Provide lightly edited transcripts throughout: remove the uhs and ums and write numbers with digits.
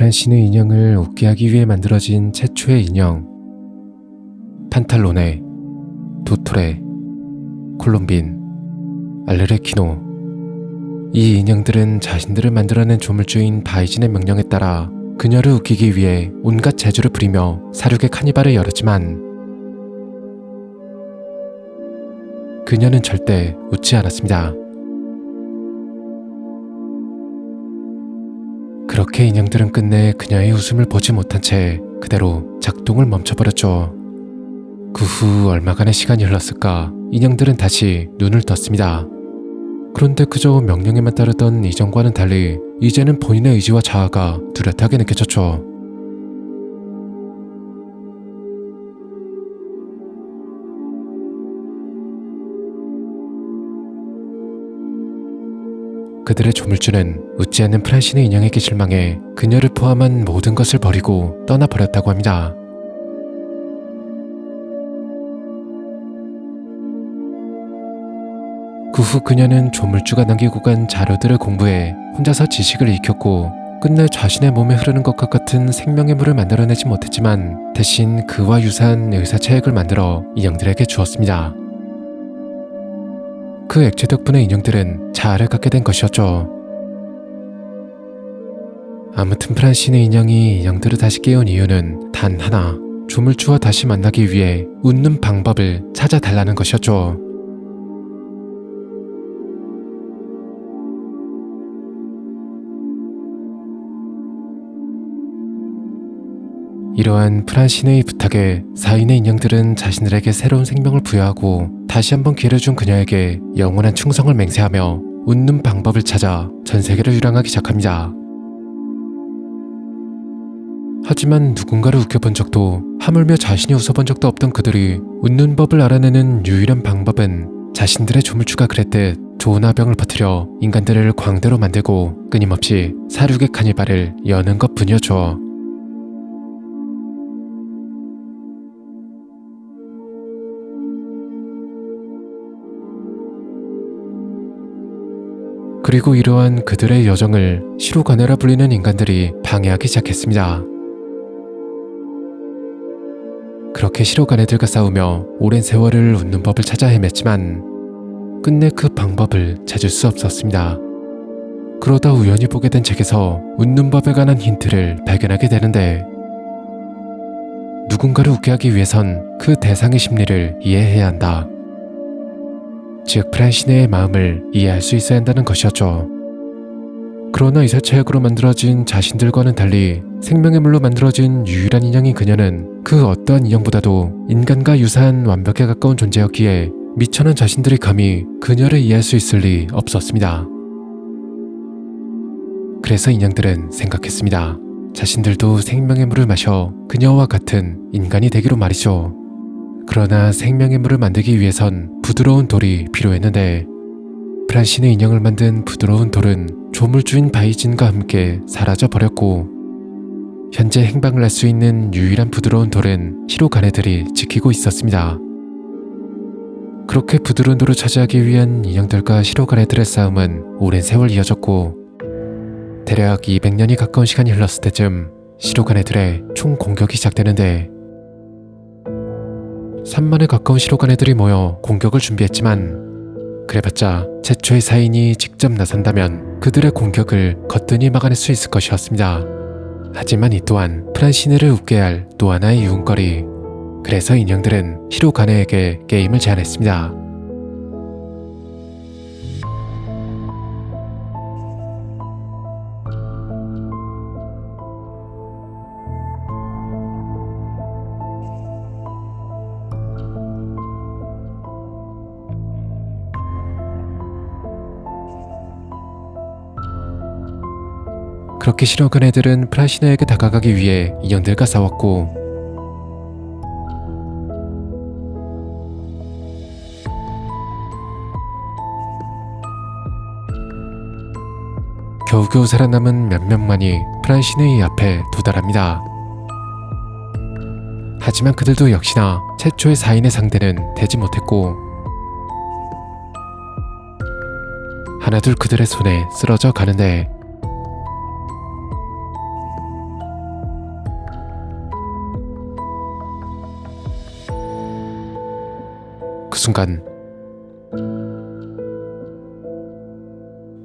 프란시네 인형을 웃게 하기 위해 만들어진 최초의 인형. 판탈로네, 도토레, 콜롬빈, 알레르키노. 이 인형들은 자신들을 만들어낸 조물주인 바이진의 명령에 따라 그녀를 웃기기 위해 온갖 재주를 부리며 사륙의 카니발을 열었지만 그녀는 절대 웃지 않았습니다. 그렇게 인형들은 끝내 그녀의 웃음을 보지 못한 채 그대로 작동을 멈춰버렸죠. 그 후 얼마간의 시간이 흘렀을까 인형들은 다시 눈을 떴습니다. 그런데 그저 명령에만 따르던 이전과는 달리 이제는 본인의 의지와 자아가 뚜렷하게 느껴졌죠. 그들의 조물주는 웃지 않는 프란시네 인형에게 실망해 그녀를 포함한 모든 것을 버리고 떠나버렸다고 합니다. 그 후 그녀는 조물주가 남기고 간 자료들을 공부해 혼자서 지식을 익혔고 끝내 자신의 몸에 흐르는 것과 같은 생명의 물을 만들어내지 못했지만 대신 그와 유사한 의사체액을 만들어 인형들에게 주었습니다. 그 액체 덕분에 인형들은 자아를 갖게 된 것이었죠. 아무튼 프란시네 인형이 인형들을 다시 깨운 이유는 단 하나, 조물주와 다시 만나기 위해 웃는 방법을 찾아달라는 것이었죠. 이러한 프란시네의 부탁에 사인의 인형들은 자신들에게 새로운 생명을 부여하고 다시 한번 기회를 준 그녀에게 영원한 충성을 맹세하며 웃는 방법을 찾아 전 세계를 유랑하기 시작합니다. 하지만 누군가를 웃겨본 적도 하물며 자신이 웃어본 적도 없던 그들이 웃는 법을 알아내는 유일한 방법은 자신들의 조물주가 그랬듯 조나병을 퍼뜨려 인간들을 광대로 만들고 끊임없이 사륙의 카니발을 여는 것뿐이었죠. 그리고 이러한 그들의 여정을 시로가네라 불리는 인간들이 방해하기 시작했습니다. 그렇게 시로가네들과 싸우며 오랜 세월을 웃는 법을 찾아 헤맸지만 끝내 그 방법을 찾을 수 없었습니다. 그러다 우연히 보게 된 책에서 웃는 법에 관한 힌트를 발견하게 되는데 누군가를 웃게 하기 위해선 그 대상의 심리를 이해해야 한다. 즉 프란시네의 마음을 이해할 수 있어야 한다는 것이었죠. 그러나 이사체액으로 만들어진 자신들과는 달리 생명의 물로 만들어진 유일한 인형인 그녀는 그 어떠한 인형보다도 인간과 유사한 완벽에 가까운 존재였기에 미천한 자신들이 감히 그녀를 이해할 수 있을 리 없었습니다. 그래서 인형들은 생각했습니다. 자신들도 생명의 물을 마셔 그녀와 같은 인간이 되기로 말이죠. 그러나 생명의 물을 만들기 위해선 부드러운 돌이 필요했는데 프란시네 인형을 만든 부드러운 돌은 조물주인 바이진과 함께 사라져버렸고 현재 행방을 알 수 있는 유일한 부드러운 돌은 시로가네들이 지키고 있었습니다. 그렇게 부드러운 돌을 차지하기 위한 인형들과 시로가네들의 싸움은 오랜 세월 이어졌고 대략 200년이 가까운 시간이 흘렀을 때쯤 시로가네들의 총 공격이 시작되는데 3만에 가까운 시로가네들이 모여 공격을 준비했지만 그래봤자 최초의 사인이 직접 나선다면 그들의 공격을 거뜬히 막아낼 수 있을 것이었습니다. 하지만 이 또한 프란시네를 웃게 할 또 하나의 유흥거리. 그래서 인형들은 시로가네에게 게임을 제안했습니다. 그렇게 시로가네들은 프란시네에게 다가가기 위해 인형들과 싸웠고 겨우겨우 살아남은 몇 명만이 프란시네의 앞에 도달합니다. 하지만 그들도 역시나 최초의 사인의 상대는 되지 못했고 하나둘 그들의 손에 쓰러져 가는데 순간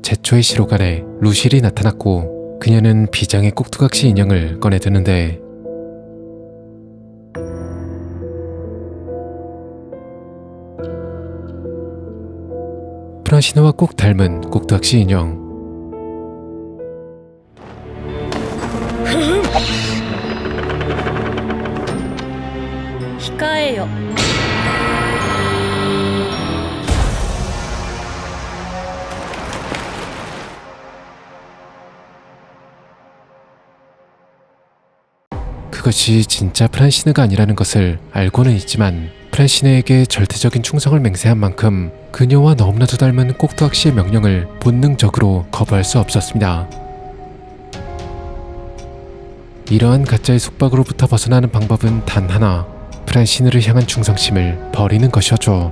제초의 시로간에 루실이 나타났고 그녀는 비장의 꼭두각시 인형을 꺼내드는데 프란시누와 꼭 닮은 꼭두각시 인형. 히카에요. 그것이 진짜 프란시느가 아니라는 것을 알고는 있지만 프란시느에게 절대적인 충성을 맹세한 만큼 그녀와 너무나도 닮은 꼭두각시의 명령을 본능적으로 거부할 수 없었습니다. 이러한 가짜의 속박으로부터 벗어나는 방법은 단 하나, 프란시느를 향한 충성심을 버리는 것이었죠.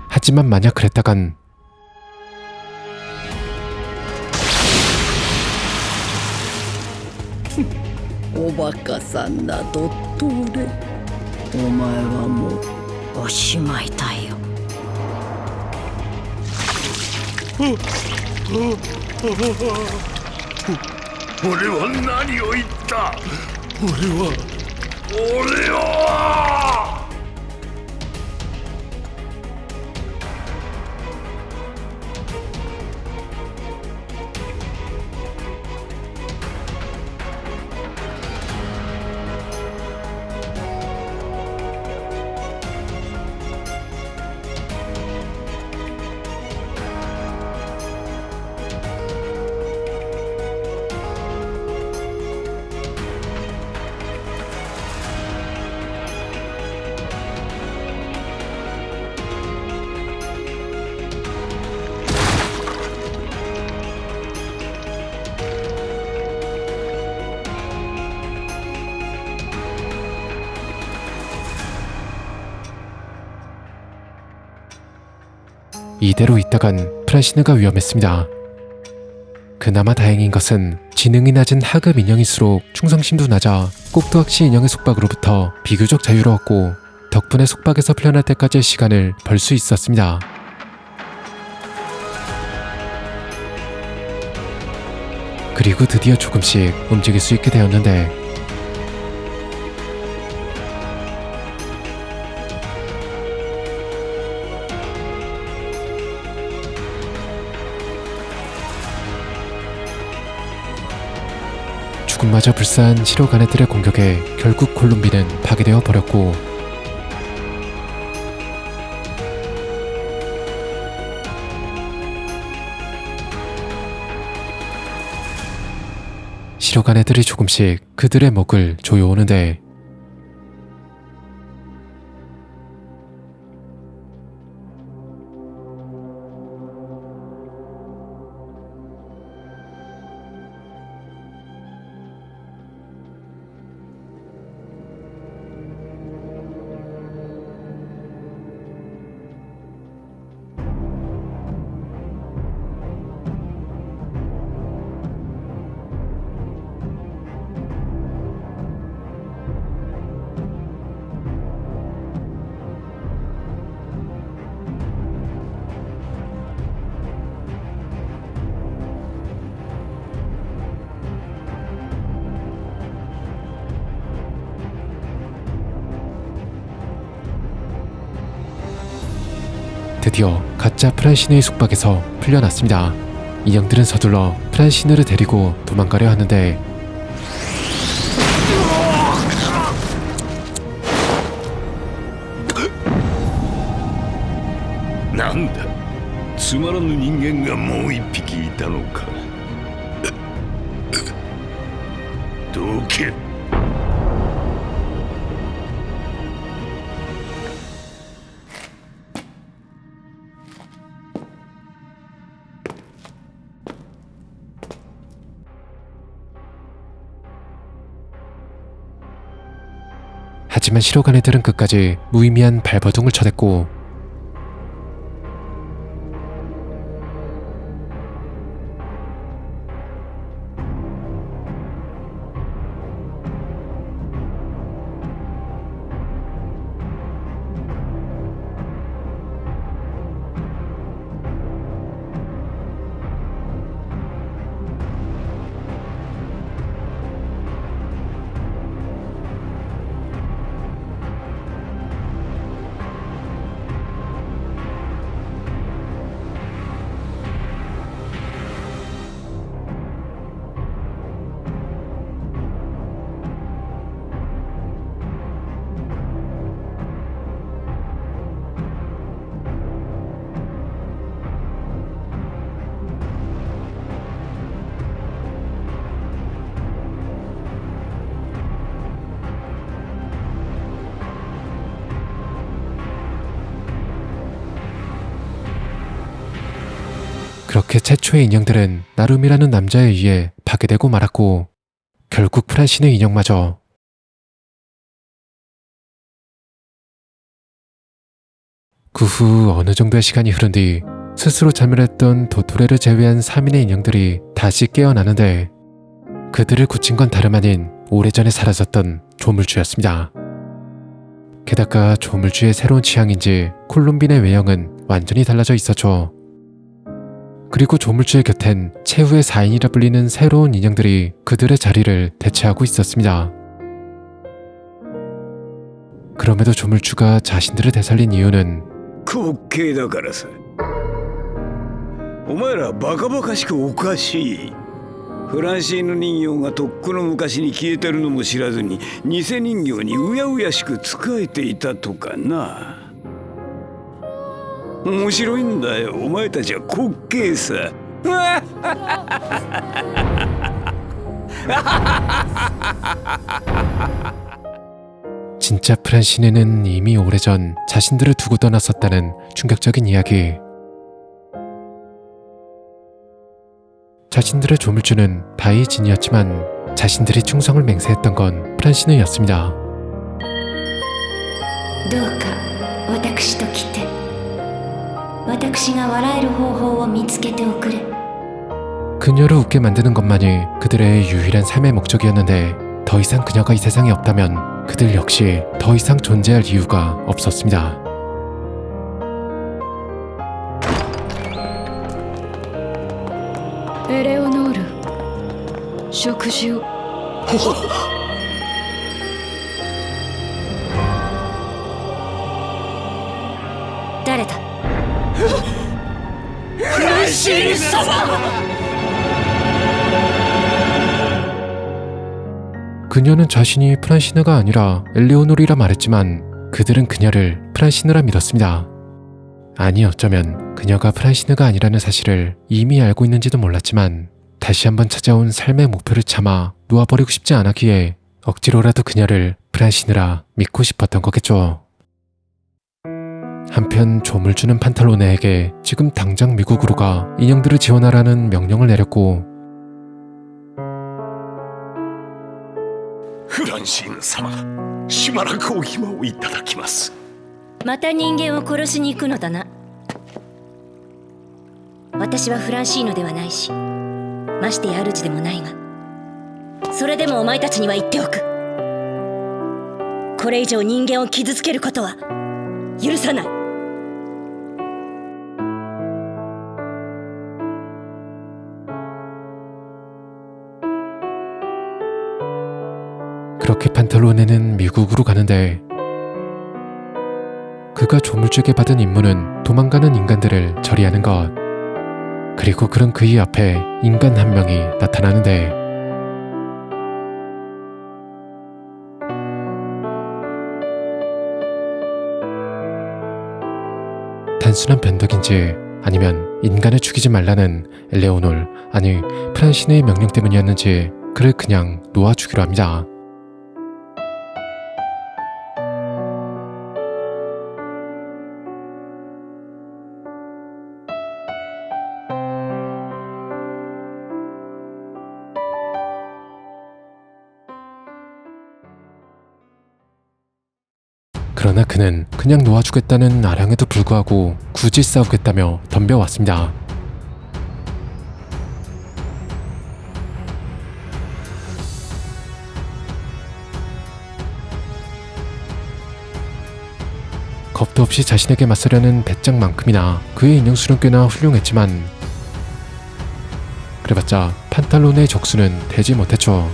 하지만 만약 그랬다간おバカさんなドットーレ、お前はもうおしまいだよ。俺は何を言った？俺は이대로 있다간 프란시느가 위험했습니다. 그나마 다행인 것은 지능이 낮은 하급 인형일수록 충성심도 낮아 꼭두각시 인형의 속박으로부터 비교적 자유로웠고 덕분에 속박에서 풀려날 때까지의 시간을 벌 수 있었습니다. 그리고 드디어 조금씩 움직일 수 있게 되었는데 죽음마저 불사한 시로가네들의 공격에 결국 콜룸비는 파괴되어 버렸고 시로가네들이 조금씩 그들의 목을 조여오는데 드디어 가짜 프란시느의 속박에서 풀려났습니다. 인형들은 서둘러 프란시느를 데리고 도망가려 하는데なんだ、つまらぬ人間がもう一匹いたのか。どけ。하지만 시로가네들은 끝까지 무의미한 발버둥을 쳐댔고 그렇게 최초의 인형들은 나룸이라는 남자에 의해 파괴되고 말았고 결국 프란신의 인형마저 그 후 어느 정도의 시간이 흐른 뒤 스스로 자멸했던 도토레를 제외한 3인의 인형들이 다시 깨어나는데 그들을 고친 건 다름 아닌 오래전에 사라졌던 조물주였습니다. 게다가 조물주의 새로운 취향인지 콜롬빈의 외형은 완전히 달라져 있었죠. 그리고 조물주의 곁엔 최후의 4인이라 불리는 새로운 인형들이 그들의 자리를 대체하고 있었습니다. 그럼에도 조물주가 자신들을 되살린 이유는 滑稽だからさ。お前らバカバカしくおかしい。フランシーヌ人形がとっくの昔に消えてるのも知らずに偽人形にうやうやしく仕えていたとかな。面白いんだよ、お前たちは滑稽さ。 진짜 프란시네는 이미 오래전 자신들을 두고 떠났었다는 충격적인 이야기. 자신들의 조물주는 바이진이었지만 자신들이 충성을 맹세했던 건 프란시네였습니다. どうか私と来て私が笑える方法を見つけておくれ 그녀를 웃게 만드는 것만이 그들의 유일한 삶의 목적이었는데 더 이상 그녀가 이 세상에 없다면 그들 역시 더 이상 존재할 이유가 없었습니다. 엘레오노르, 食事を 誰だ 그녀는 자신이 프란시느가 아니라 엘레오노르라 말했지만 그들은 그녀를 프란시느라 믿었습니다. 아니 어쩌면 그녀가 프란시느가 아니라는 사실을 이미 알고 있는지도 몰랐지만 다시 한번 찾아온 삶의 목표를 참아 놓아버리고 싶지 않았기에 억지로라도 그녀를 프란시느라 믿고 싶었던 거겠죠. 한편 조물주는 판탈로네에게 지금 당장 미국으로 가 인형들을 지원하라는 명령을 내렸고 フランシーヌ様、しばらくお暇をいただきます。また人間を殺しに行くのだな。私はフランシーノではないし、ましてや主でもないが、それでもお前たちには言っておく。これ以上人間を傷つけることは許さない。 그렇게 판탈로네는 미국으로 가는데 그가 조물주에게 받은 임무는 도망가는 인간들을 처리하는 것. 그리고 그런 그의 앞에 인간 한 명이 나타나는데 단순한 변덕인지 아니면 인간을 죽이지 말라는 엘레오놀 아니 프란시네의 명령 때문이었는지 그를 그냥 놓아주기로 합니다. 그러나 그는 그냥 놓아주겠다는 아량에도 불구하고 굳이 싸우겠다며 덤벼왔습니다. 겁도 없이 자신에게 맞서려는 배짱만큼이나 그의 인형수는 꽤나 훌륭했지만 그래봤자 판탈로네의 적수는 되지 못했죠.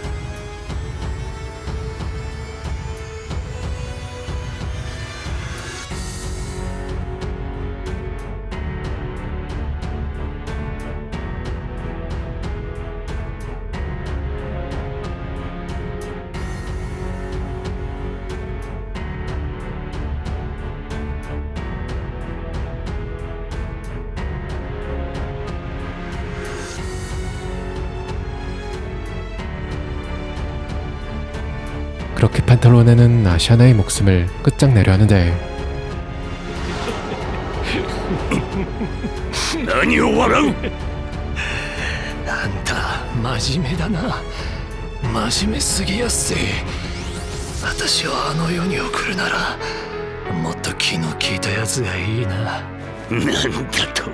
그렇게 판탈로네는 아시아나의 목숨을 끝장내려 하는데 何を笑う。あんた真面目だな。真面目すぎやっせ。私をあの世に送るならもっと気の利いたやつがいいな。なんだと。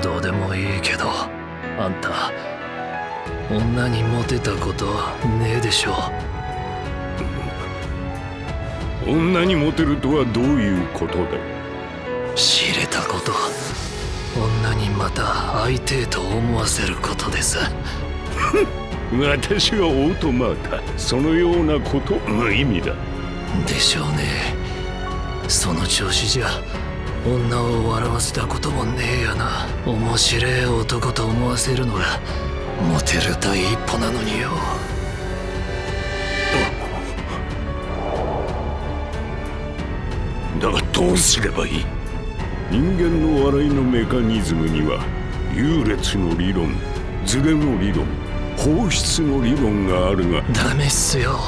どうでもいいけど、あんた女にモテたことねえでしょ。女にモテるとはどういうことだ。知れたこと、女にまた会いてえと思わせることです。私がオートマータ、そのようなことの意味だ。でしょうね。その調子じゃ女を笑わせたこともねえやな。面白え男と思わせるのがモテる第一歩なのによ。だがどうすればいい。人間の笑いのメカニズムには優劣の理論、ズレの理論、放出の理論があるが、ダメっすよ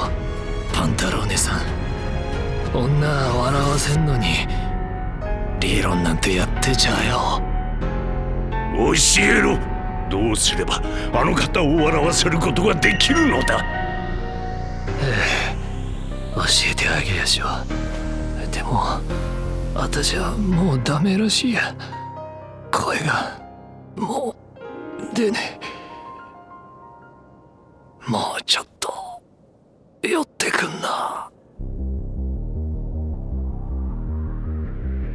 パンタローネさん。女笑わせんのに理論なんてやってちゃよ。教えろ。どうすればあの方を笑わせることができるのだ。教えてあげやしょ。でも私はもうダメらしいや。声がもう出ねえ。もうちょっと寄ってくんな。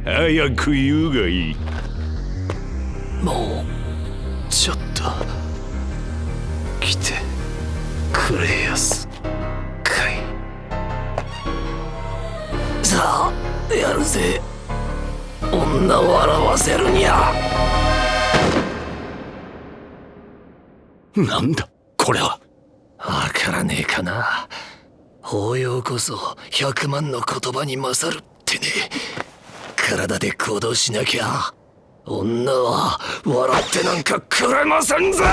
早く言うがいい。もうちょっと来てくれやすかい。さあやるぜ。女笑わせるにゃ。なんだこれは。わからねえかな。法要こそ100万の言葉に勝るってね。体で行動しなきゃ女は笑ってなんかくれませんぜ。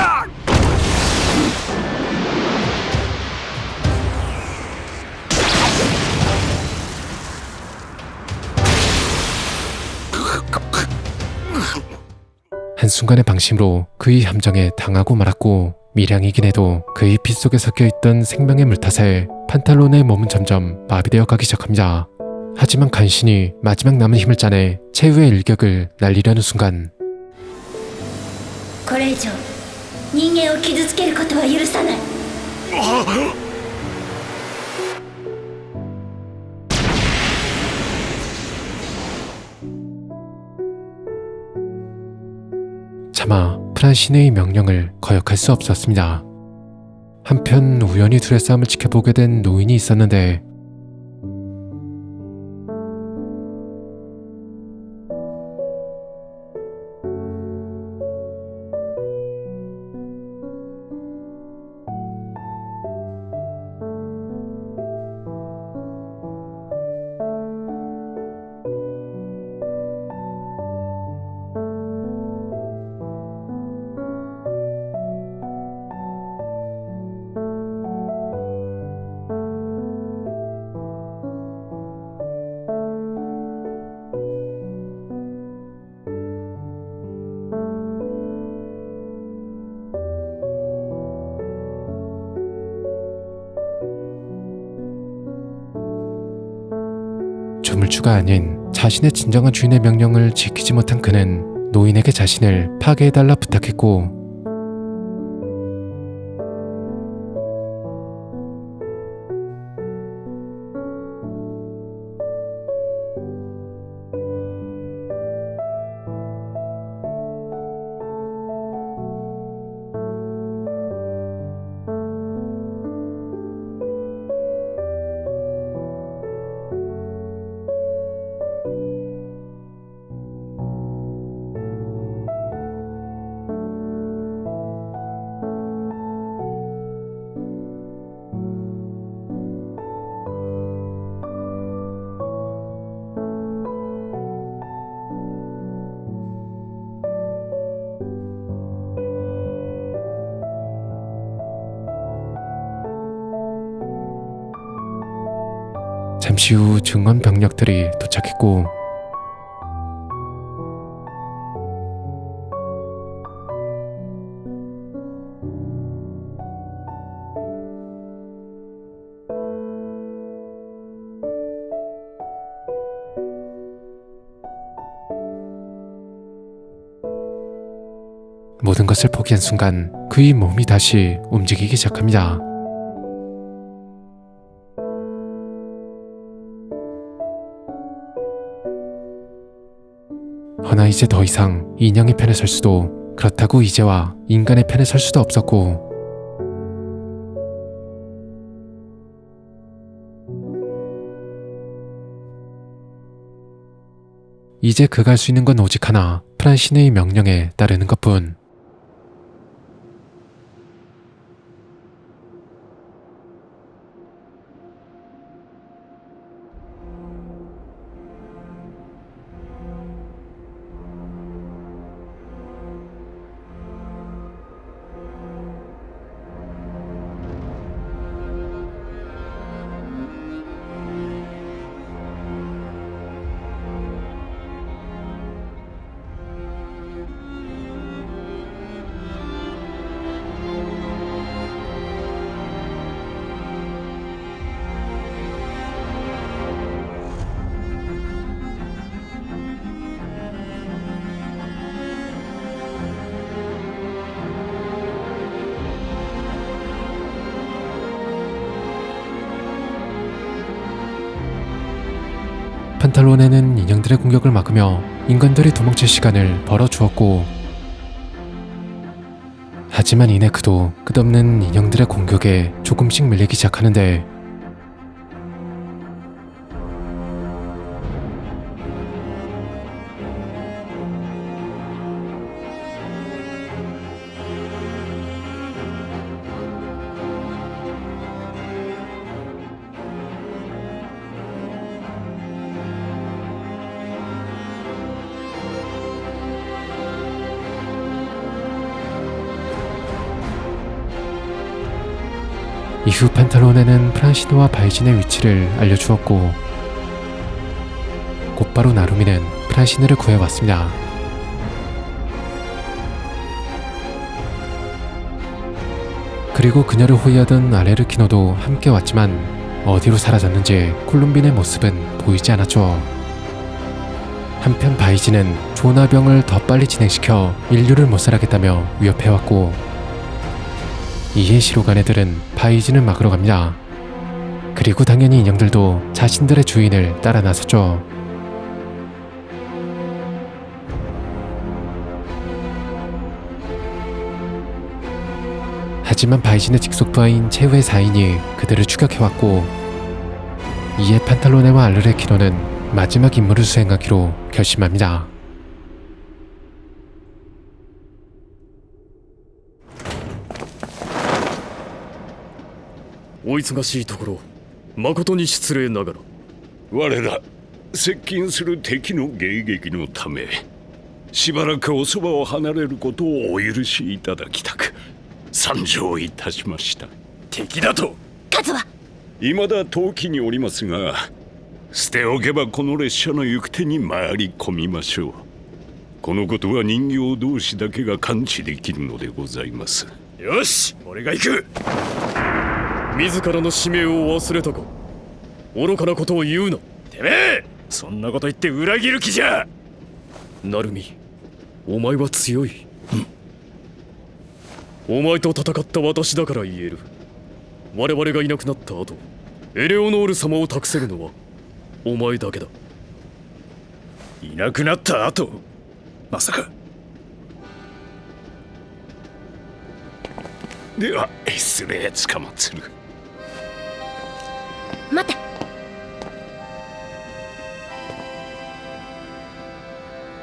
한순간의 방심으로 그의 함정에 당하고 말았고, 미량이긴 해도 그의 피 속에 섞여있던 생명의 물탓에 판탈론의 몸은 점점 마비되어 가기 시작합니다. 하지만 간신히 마지막 남은 힘을 짜내 최후의 일격을 날리려는 순간, これ以上人間を傷つけることは許さない。 차마 프란시네의 명령을 거역할 수 없었습니다. 한편 우연히 둘의 싸움을 지켜보게 된 노인이 있었는데, 조물주가 아닌 자신의 진정한 주인의 명령을 지키지 못한 그는 노인에게 자신을 파괴해달라 부탁했고, 잠시 후 증원 병력들이 도착했고, 모든 것을 포기한 순간 그의 몸이 다시 움직이기 시작합니다. 허나 이제 더 이상 인형의 편에 설 수도, 그렇다고 이제와 인간의 편에 설 수도 없었고, 이제 그가 할 수 있는 건 오직 하나, 프란시네의 명령에 따르는 것뿐. 판탈론에는 인형들의 공격을 막으며 인간들이 도망칠 시간을 벌어주었고, 하지만 이내 그도 끝없는 인형들의 공격에 조금씩 밀리기 시작하는데, 이후 판탈론에는 프란시네와 바이진의 위치를 알려주었고, 곧바로 나루미는 프란시네를 구해왔습니다. 그리고 그녀를 호위하던 아레르키노도 함께 왔지만 어디로 사라졌는지 콜룸빈의 모습은 보이지 않았죠. 한편 바이진은 조나병을 더 빨리 진행시켜 인류를 못살하겠다며 위협해왔고, 이에 시로간 애들은 바이진을 막으러 갑니다. 그리고 당연히 인형들도 자신들의 주인을 따라 나섰죠. 하지만 바이진의 직속 부하인 최후의 사인이 그들을 추격해왔고, 이에 판탈로네와 알르레키노는 마지막 임무를 수행하기로 결심합니다. お忙しいところ誠に失礼ながら。我ら接近する敵の迎撃のためしばらくおそばを離れることをお許しいただきたく参上いたしました。敵だと数は未だ遠きにおりますが、捨ておけばこの列車の行く手に回り込みましょう。このことは人形同士だけが感知できるのでございます。よし、俺が行く。自らの使命を忘れたか。愚かなことを言うな。てめえ、そんなこと言って裏切る気じゃ。ナルミ、お前は強い。お前と戦った私だから言える。我々がいなくなった後、エレオノール様を託せるのはお前だけだ。いなくなった後、まさか。では失礼つかまつる。待て。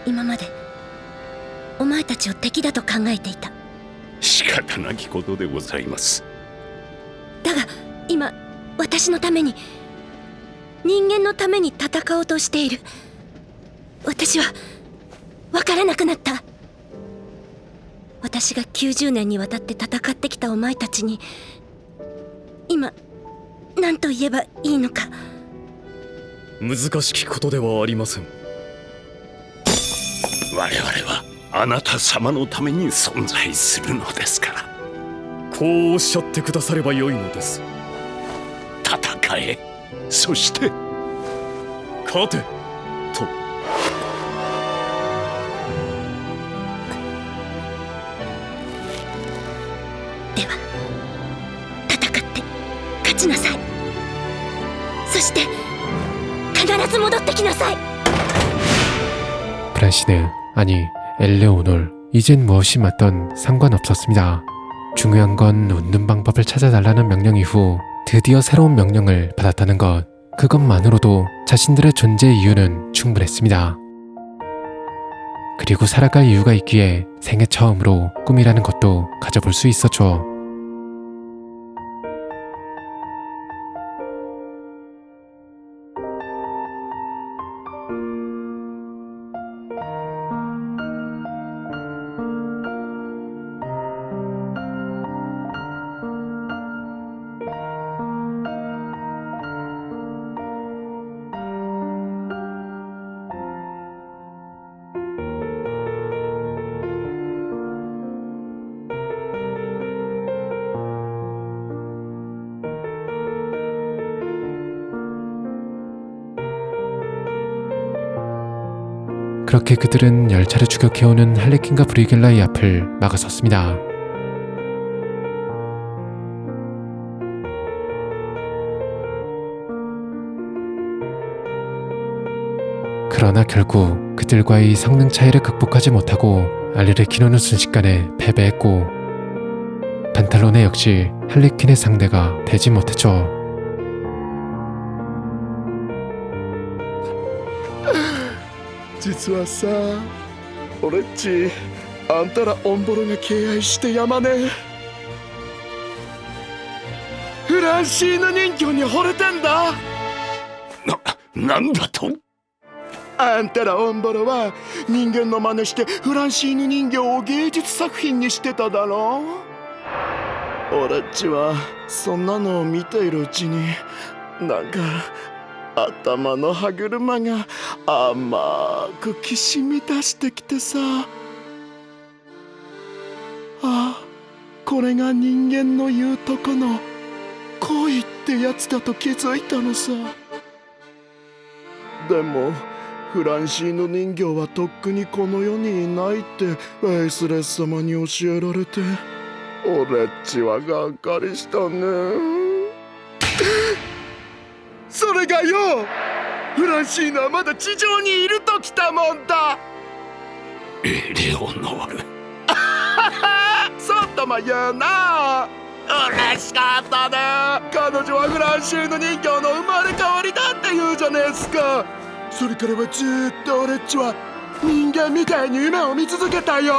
今までお前たちを敵だと考えていた。仕方なきことでございます。だが今私のために、人間のために戦おうとしている。私は分からなくなった。私が90年にわたって戦ってきたお前たちに今何と言えばいいのか。難しきことではありません。我々はあなた様のために存在するのですから。こうおっしゃってくださればよいのです。戦え、そして勝てと。きなさい。 프란시느, 아니 엘레오놀, 이젠 무엇이 맞던 상관없었습니다. 중요한 건 웃는 방법을 찾아달라는 명령 이후 드디어 새로운 명령을 받았다는 것, 그것만으로도 자신들의 존재 이유는 충분했습니다. 그리고 살아갈 이유가 있기에 생애 처음으로 꿈이라는 것도 가져볼 수 있었죠. 그렇게 그들은 열차를 추격해오는 할리퀸과 브리겔라의 앞을 막아섰습니다. 그러나 결국 그들과의 성능 차이를 극복하지 못하고 알르레키노는 순식간에 패배했고 판탈로네 역시 할리퀸의 상대가 되지 못했죠. 実はさ、俺っちあんたらオンボロが敬愛してやまねえ。フランシーヌ人形に惚れてんだ。なんだと？あんたらオンボロは人間の真似してフランシーヌ人形を芸術作品にしてただろう。俺っちはそんなのを見ているうちになんか頭の歯車が甘くきしみ出してきてさ、あ、これが人間の言うとこの恋ってやつだと気づいたのさ。でもフランシーヌ人形はとっくにこの世にいないってフェイスレス様に教えられて、俺っちはがっかりしたね。それがよ、フランシーヌはまだ地上にいるときたもんだ。エレオノール。そうとも言うな。嬉しかったね。彼女はフランシーヌ人形の生まれ変わりだって言うじゃねえすか。それからはずっと俺っちは人間みたいに夢を見続けたよ。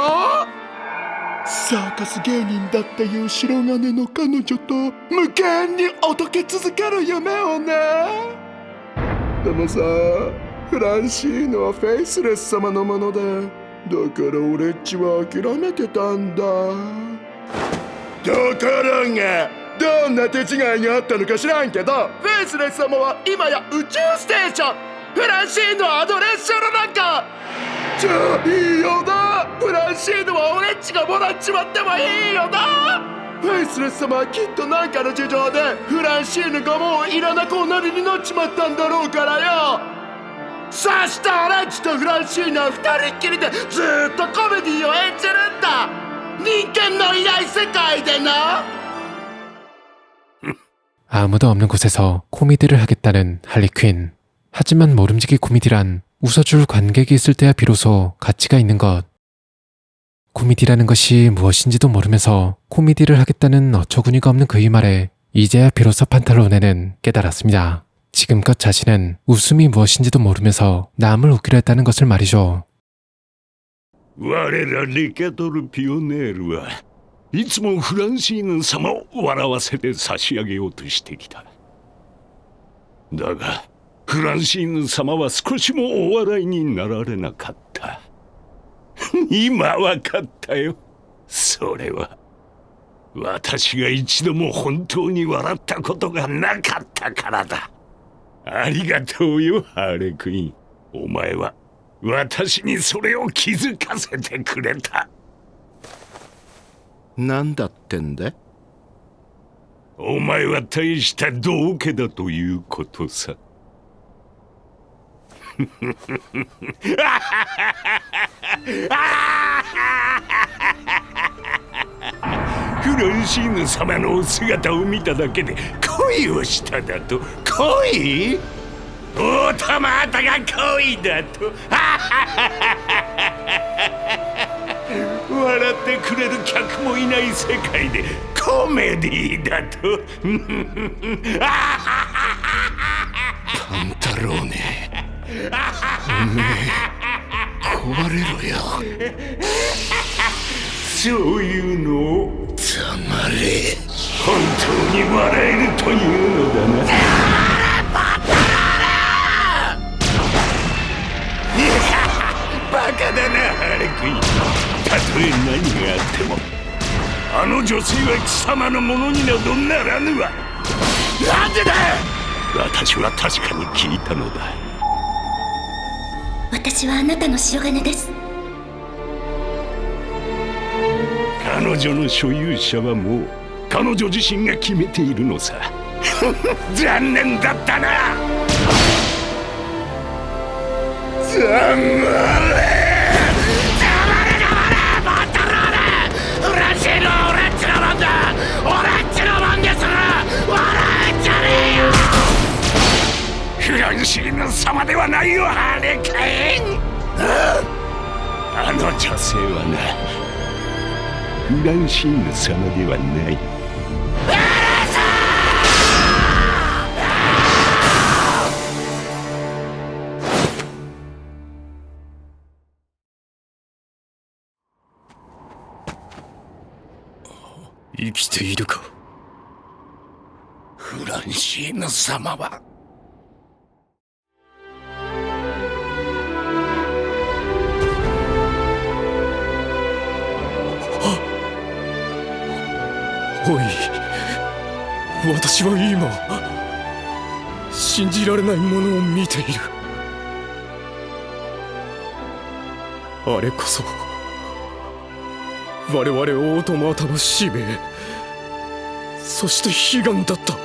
サーカス芸人だっていう白金の彼女と無限におどけ続ける夢をね。でもさ、フランシーヌはフェイスレス様のもので、だから俺っちは諦めてたんだ。ところがどんな手違いがあったのか知らんけど、フェイスレス様は今や宇宙ステーションフランシーヌアドレッションの中。じゃあいいよな。フランシーヌは俺っちがもらっちまってもいいよな。フェイスレス様はきっと何かの事情でフランシーヌがもういらなくおなりになっちまったんだろうからよ。さした俺っちとフランシーヌは二人っきりでずっとコメディを演じるんだ。人間のいない世界でな。 아무도 없는 곳에서 코미디를 하겠다는 할리퀸. 하지만 모름지기 코미디란 웃어줄 관객이 있을 때야 비로소 가치가 있는 것. 코미디라는 것이 무엇인지도 모르면서 코미디를 하겠다는 어처구니가 없는 그의 말에 이제야 비로소 판탈로네는 깨달았습니다. 지금껏 자신은 웃음이 무엇인지도 모르면서 남을 웃기려 했다는 것을 말이죠. 我らリケトル・ピオネールはいつもフランシーヌ様を笑わせて差し上げようとしてきた。だがフランシーヌ様は少しもお笑いになられなかった。今わかったよ。それは私が一度も本当に笑ったことがなかったからだ。ありがとうよハーレクイーン。お前は私にそれを気づかせてくれた。なんだってんだ。お前は大した道化だということさ。フランシーヌ様のお姿を見ただけで恋をしただと。恋？オートマタが恋だと笑ってくれる客もいない世界でコメディだとパンタローネ、おめえ壊れろよ。そういうのを黙れ。本当に笑えるというのだな。バカだなハレクイン。たとえ何があってもあの女性は貴様のものになどならぬわ。なんでだ。私は確かに聞いたのだ。私はあなたの白金です。彼女の所有者はもう彼女自身が決めているのさ。残念だったな。黙れ。フランシーヌ様ではないよハーレクイン。あの女性はな、フランシーヌ様ではない。生きているか。フランシーヌ様はおい、私は今信じられないものを見ている。あれこそ我々オートマータの使命、そして悲願だった。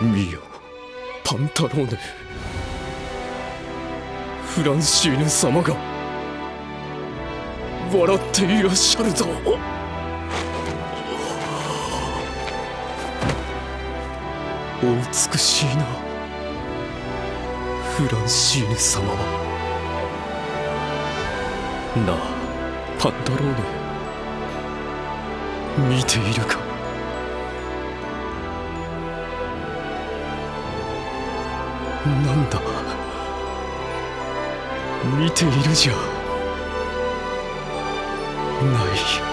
ミオ、パンタローネ、フランシーヌ様が笑っていらっしゃるぞ。お美しいな、フランシーヌ様は。なあ、パンタローネ、見ているか。なんだ、見ているじゃない。